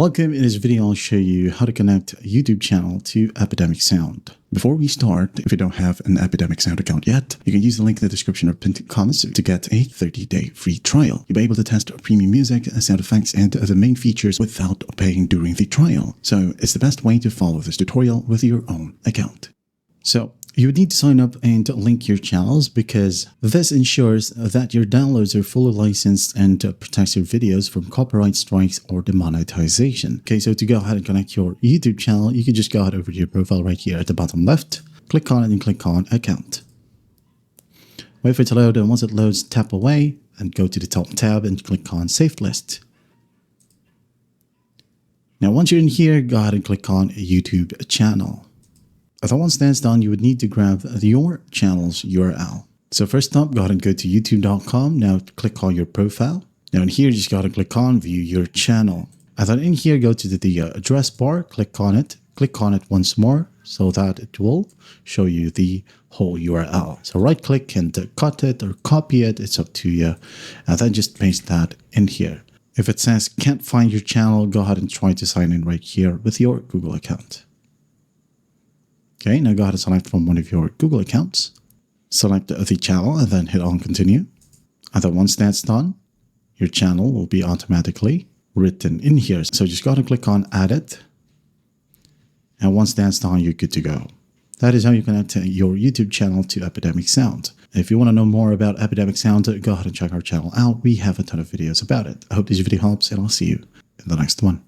Welcome. In this video, I'll show you how to connect a YouTube channel to Epidemic Sound. Before we start, if you don't have an Epidemic Sound account yet, you can use the link in the description or pinned comments to get a 30-day free trial. You'll be able to test premium music, sound effects, and the main features without paying during the trial. So it's the best way to follow this tutorial with your own account. So you would need to sign up and link your channels because this ensures that your downloads are fully licensed and protects your videos from copyright strikes or demonetization. Okay, so to go ahead and connect your YouTube channel, you can just go ahead over to your profile right here at the bottom left, click on it and click on Account. Wait for it to load, and once it loads, tap away and go to the top tab and click on Saved List. Now once you're in here, go ahead and click on a YouTube channel. Once that's done, you would need to grab your channel's URL. So first up, go ahead and go to youtube.com. Now click on your profile. Now in here, just got to click on View Your Channel. And then in here, go to the address bar, click on it once more so that it will show you the whole URL. So right click and cut it or copy it. It's up to you. And then just paste that in here. If it says can't find your channel, go ahead and try to sign in right here with your Google account. Okay, now go ahead and select from one of your Google accounts. Select the channel and then hit on continue. And then once that's done, your channel will be automatically written in here. So just go ahead and click on add it. And once that's done, you're good to go. That is how you connect your YouTube channel to Epidemic Sound. If you want to know more about Epidemic Sound, go ahead and check our channel out. We have a ton of videos about it. I hope this video helps, and I'll see you in the next one.